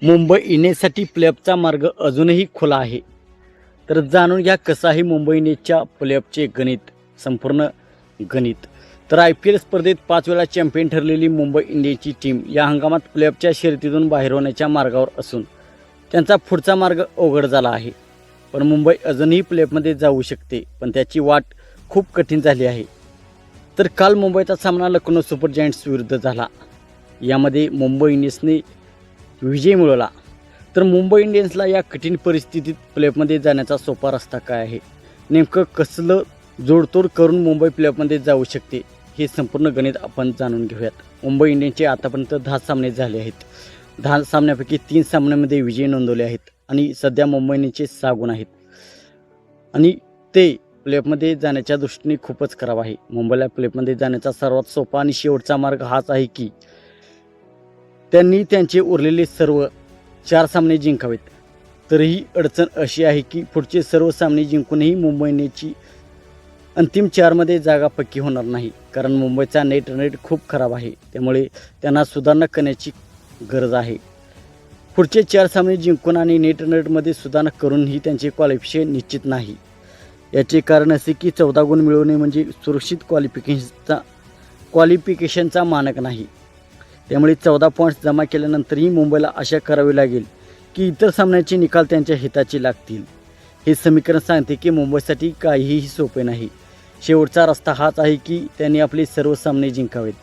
मुंबई इंडियन्ससाठी प्लेऑफचा मार्ग अजूनही खुला आहे. तर जाणून घ्या कसं आहे मुंबई इंडियन्सच्या प्लेऑफचे गणित, संपूर्ण गणित. तर IPL स्पर्धेत 5 वेळा चॅम्पियन ठरलेली मुंबई इंडियन्सची टीम या हंगामात प्लेऑफच्या शर्यतीतून बाहेर होण्याच्या मार्गावर असून त्यांचा पुढचा मार्ग अवघड झाला आहे. पण मुंबई अजूनही प्लेऑफमध्ये जाऊ शकते, पण त्याची वाट खूप कठीण झाली आहे. तर काल मुंबईचा सामना लखनौ सुपर जायंट्स विरुद्ध झाला. यामध्ये मुंबई इंडियन्सने विजय मिळवला. तर मुंबई इंडियन्सला या कठीण परिस्थितीत प्लेऑफमध्ये जाण्याचा सोपा रस्ता काय आहे, नेमकं कसलं जोडतोड करून मुंबई प्लेऑफमध्ये जाऊ शकते, हे संपूर्ण गणित आपण जाणून घेऊयात. मुंबई इंडियन्सचे आतापर्यंत 10 सामने झाले आहेत. 10 सामन्यापैकी 3 सामन्यामध्ये विजय नोंदवले आहेत आणि सध्या मुंबई इंडियन्सचे 6 गुण आहेत आणि ते प्लेऑफमध्ये जाण्याच्या दृष्टीने खूपच खराब आहे. मुंबईला प्लेऑफमध्ये जाण्याचा सर्वात सोपा आणि शेवटचा मार्ग हाच आहे की त्यांनी त्यांचे उरलेले सर्व 4 सामने जिंकावेत. तरीही अडचण अशी आहे की पुढचे सर्व सामने जिंकूनही मुंबई इंडियन्सची अंतिम 4मध्ये जागा पक्की होणार नाही, कारण मुंबईचा नेट रेट खूप खराब आहे. त्यामुळे त्यांना सुधारणा करण्याची गरज आहे. पुढचे 4 सामने जिंकून आणि नेट रेटमध्ये सुधारणा करूनही त्यांचे क्वालिफिकेशन निश्चित नाही. याचे कारण असे की 14 गुण मिळवणे म्हणजे सुरक्षित क्वालिफिकेशनचा मानक नाही. त्यामुळे 14 पॉईंट्स जमा केल्यानंतरही मुंबईला आशा करावी लागेल की इतर सामन्याचे निकाल त्यांच्या हिताचे लागतील. हे समीकरण सांगते की मुंबईसाठी काहीही सोपे नाही. शेवटचा रस्ता हाच आहे की त्यांनी आपले सर्व सामने जिंकावेत.